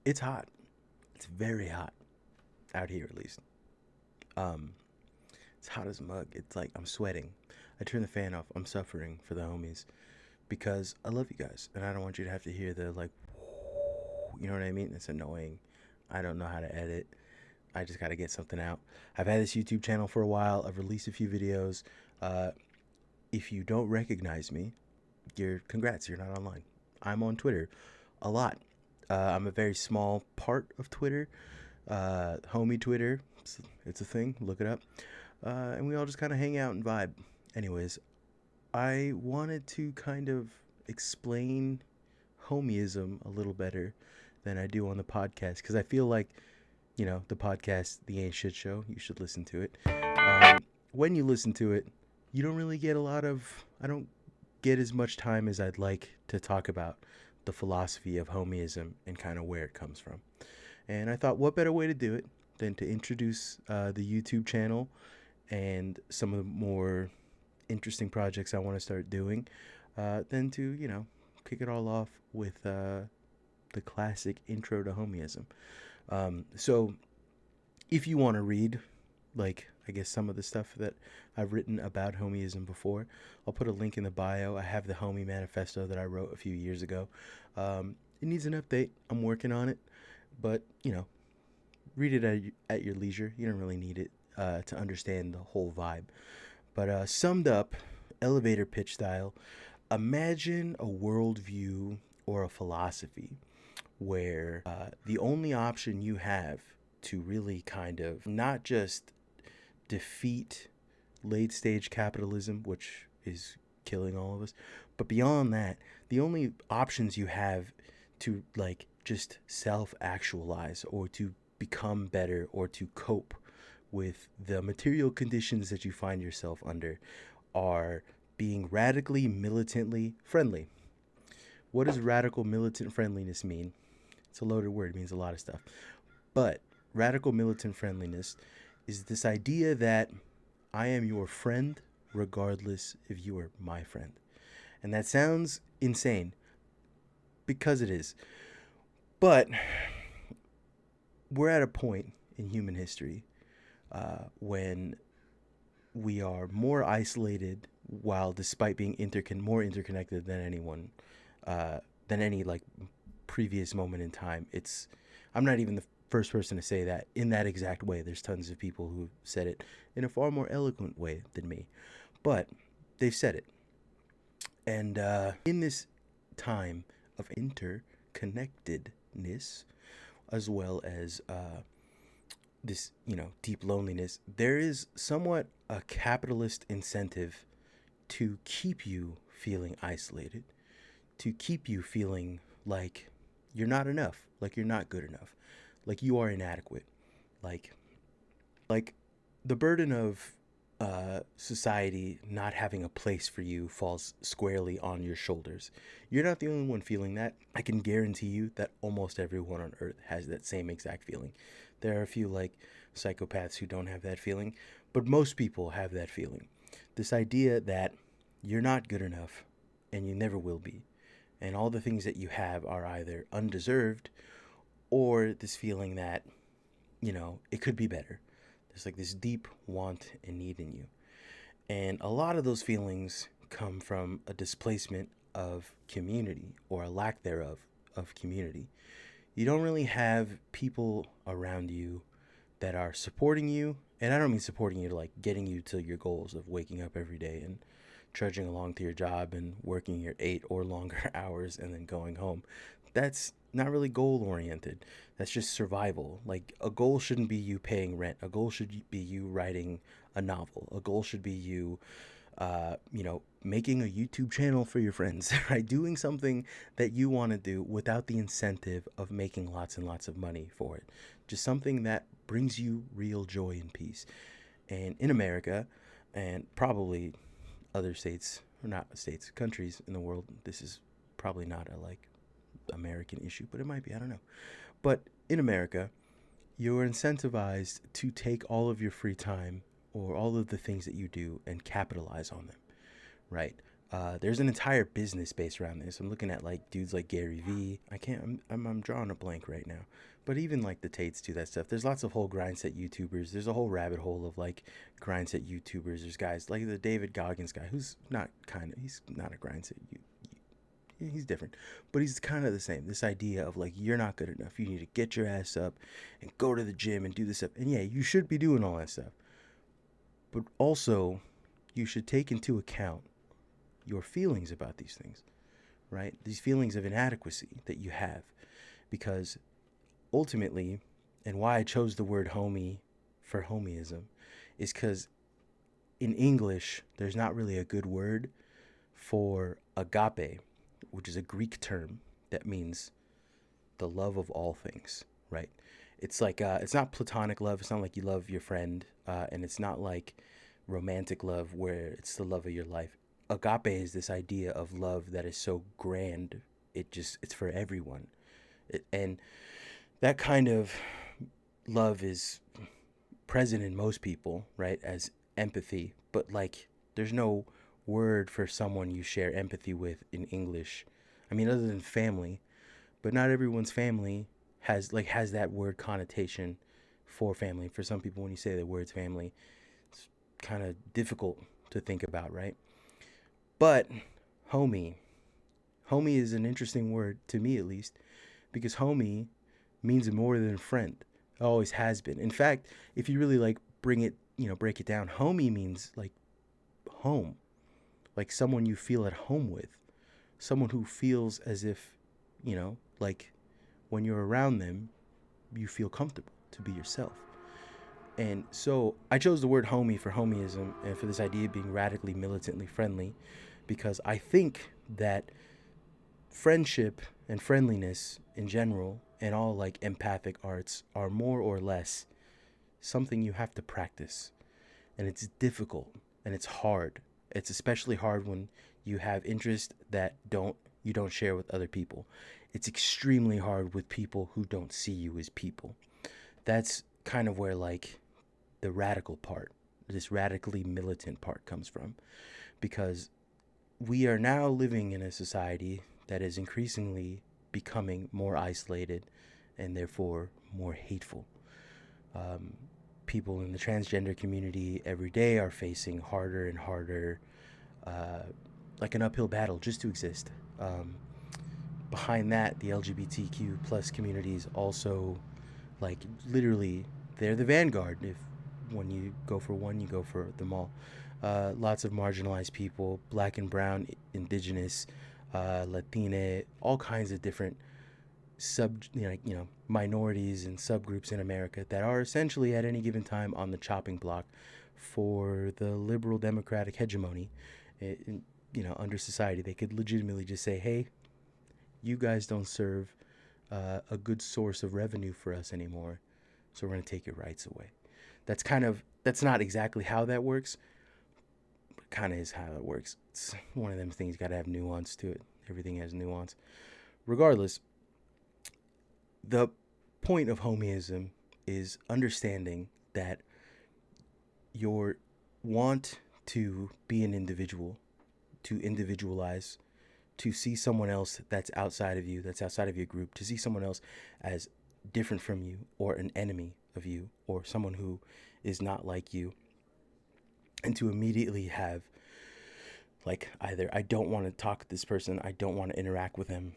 It's hot. It's very hot out here, at least. Um, it's hot as a mug. It's like I'm sweating. I turn the fan off. I'm suffering for the homies because I love you guys, and I don't want you to have to hear the like, you know what I mean? It's annoying. I don't know how to edit. I just got to get something out. I've had this YouTube channel for a while. I've released a few videos. Uh, if you don't recognize me, congrats. You're not online. I'm on Twitter a lot. I'm a very small part of Twitter. Homie Twitter. It's a thing. Look it up. And we all just kind of hang out and vibe. Anyways, I wanted to kind of explain Homieism a little better than I do on the podcast because I feel like, the podcast, The Ain't Shit Show, you should listen to it. When you listen to it, you don't really get I don't get as much time as I'd like to talk about the philosophy of Homieism and kind of where it comes from. And I thought, what better way to do it than to introduce the YouTube channel and some of the more interesting projects I want to start doing, than to, kick it all off with the classic intro to Homieism. So if you want to read, like, I guess some of the stuff that I've written about Homieism before, I'll put a link in the bio. I have the Homie Manifesto that I wrote a few years ago. It needs an update. I'm working on it. But, read it at your leisure. You don't really need it to understand the whole vibe. But summed up, elevator pitch style, imagine a worldview or a philosophy where the only option you have to really kind of not just defeat late stage capitalism, which is killing all of us, but beyond that, the only options you have to like just self actualize or to become better or to cope with the material conditions that you find yourself under are being radically militantly friendly. What does radical militant friendliness mean? It's a loaded word. It means a lot of stuff. But radical militant friendliness is this idea that I am your friend regardless if you are my friend. And that sounds insane because it is. But we're at a point in human history when we are more isolated while despite being more interconnected than anyone, than any like previous moment in time. I'm not even the first person to say that in that exact way. There's tons of people who said it in a far more eloquent way than me, but they've said it. And in this time of interconnectedness, as well as this, deep loneliness, there is somewhat a capitalist incentive to keep you feeling isolated, to keep you feeling like you're not enough, like you're not good enough, like you are inadequate, like the burden of society not having a place for you falls squarely on your shoulders. You're not the only one feeling that. I can guarantee you that almost everyone on earth has that same exact feeling. There are a few like psychopaths who don't have that feeling, but most people have that feeling. This idea that you're not good enough and you never will be. And all the things that you have are either undeserved or this feeling that, it could be better. There's like this deep want and need in you. And a lot of those feelings come from a displacement of community or a lack thereof of community. You don't really have people around you that are supporting you. And I don't mean supporting you to like getting you to your goals of waking up every day and trudging along to your job and working your 8 or longer hours and then going home. That's not really goal oriented. That's just survival. Like a goal shouldn't be you paying rent. A goal should be you writing a novel. A goal should be you, making a YouTube channel for your friends, right? Doing something that you want to do without the incentive of making lots and lots of money for it. Just something that brings you real joy and peace. And in America, and probably other states, or not states, countries in the world, this is probably not a like American issue, but it might be, I don't know. But in America, you're incentivized to take all of your free time or all of the things that you do and capitalize on them, right? There's an entire business based around this. I'm looking at like dudes like Gary Vee. I'm drawing a blank right now. But even like the Tates do that stuff. There's lots of whole grind set YouTubers. There's a whole rabbit hole of like grind set YouTubers. There's guys like the David Goggins guy, who's not he's not a grind set. He's different, but he's kind of the same. This idea of like, you're not good enough. You need to get your ass up and go to the gym and do this stuff. And yeah, you should be doing all that stuff. But also, you should take into account your feelings about these things, right? These feelings of inadequacy that you have. Because ultimately, and why I chose the word homie for homieism, is because in English, there's not really a good word for agape, which is a Greek term that means the love of all things, right? It's like, it's not platonic love. It's not like you love your friend, and it's not like romantic love where it's the love of your life. Agape is this idea of love that is so grand. It's for everyone. And that kind of love is present in most people, right? As empathy, but like there's no word for someone you share empathy with in English. I mean, other than family, but not everyone's family has that word connotation for family. For some people, when you say the words family, it's kind of difficult to think about, right? But homie, homie is an interesting word to me, at least, because homie means more than friend. It always has been. In fact, if you really like break it down, homie means like home, like someone you feel at home with, someone who feels as if, like when you're around them, you feel comfortable to be yourself. And so I chose the word homie for homeism and for this idea of being radically militantly friendly, because I think that friendship and friendliness in general and all like empathic arts are more or less something you have to practice. And it's difficult and it's hard. It's especially hard when you have interests that you don't share with other people. It's extremely hard with people who don't see you as people. That's kind of where like the radical part, this radically militant part comes from, because we are now living in a society that is increasingly becoming more isolated and therefore more hateful. Um, People in the transgender community every day are facing harder and harder, uh, like an uphill battle just to exist. Behind that, the LGBTQ plus communities also, like literally, they're the vanguard. If when you go for one, you go for them all. Lots of marginalized people, black and brown, indigenous, Latine, all kinds of different minorities and subgroups in America that are essentially at any given time on the chopping block for the liberal democratic hegemony. Under society, they could legitimately just say, "Hey, you guys don't serve a good source of revenue for us anymore, so we're going to take your rights away." That's not exactly how that works, but it kind of is how it works. It's one of them things, got to have nuance to it. Everything has nuance. Regardless, the point of homeism is understanding that your want to be an individual, to individualize, to see someone else that's outside of you, that's outside of your group, to see someone else as different from you or an enemy of you or someone who is not like you, and to immediately have like either I don't want to talk to this person, I don't want to interact with him,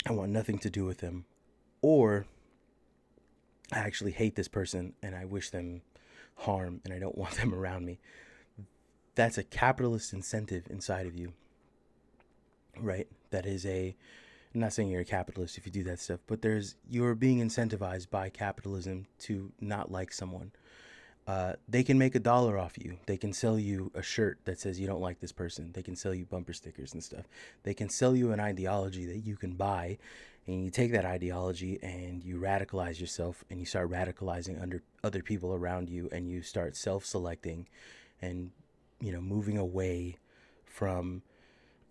I want nothing to do with him, or I actually hate this person and I wish them harm and I don't want them around me. That's a capitalist incentive inside of you, right? That is I'm not saying you're a capitalist if you do that stuff, but you're being incentivized by capitalism to not like someone. They can make $1 off you. They can sell you a shirt that says you don't like this person. They can sell you bumper stickers and stuff. They can sell you an ideology that you can buy, and you take that ideology and you radicalize yourself and you start radicalizing under other people around you, and you start self-selecting and moving away from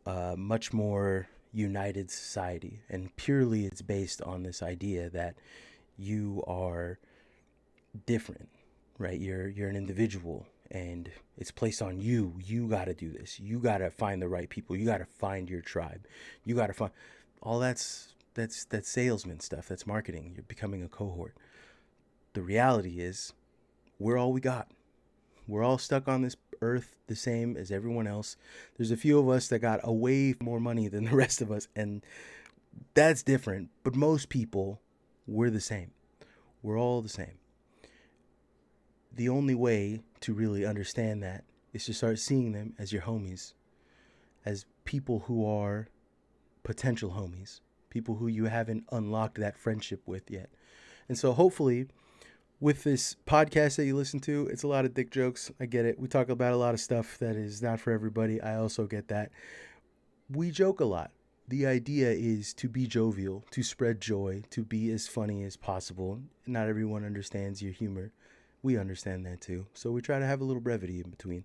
a much more united society. And purely it's based on this idea that you are different, right? You're an individual, and it's placed on you. You got to do this. You got to find the right people. You got to find your tribe. You got to find all that's salesman stuff. That's marketing. You're becoming a cohort. The reality is, we're all we got. We're all stuck on this earth the same as everyone else. There's a few of us that got a way more money than the rest of us, and that's different. But most people, we're the same. We're all the same. The only way to really understand that is to start seeing them as your homies, as people who are potential homies, people who you haven't unlocked that friendship with yet. And so hopefully with this podcast that you listen to, it's a lot of dick jokes. I get it. We talk about a lot of stuff that is not for everybody. I also get that. We joke a lot. The idea is to be jovial, to spread joy, to be as funny as possible. Not everyone understands your humor. We understand that too. So we try to have a little brevity in between.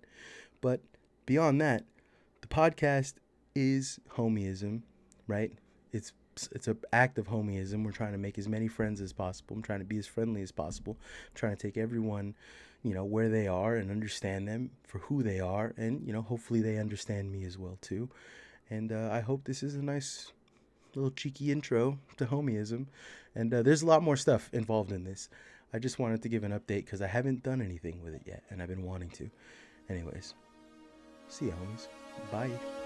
But beyond that, the podcast is Homieism, right? It's an act of Homieism. We're trying to make as many friends as possible. I'm trying to be as friendly as possible. I'm trying to take everyone, where they are and understand them for who they are. And, hopefully they understand me as well too. And I hope this is a nice little cheeky intro to Homieism. And there's a lot more stuff involved in this. I just wanted to give an update because I haven't done anything with it yet, and I've been wanting to. Anyways, see ya, homies. Bye.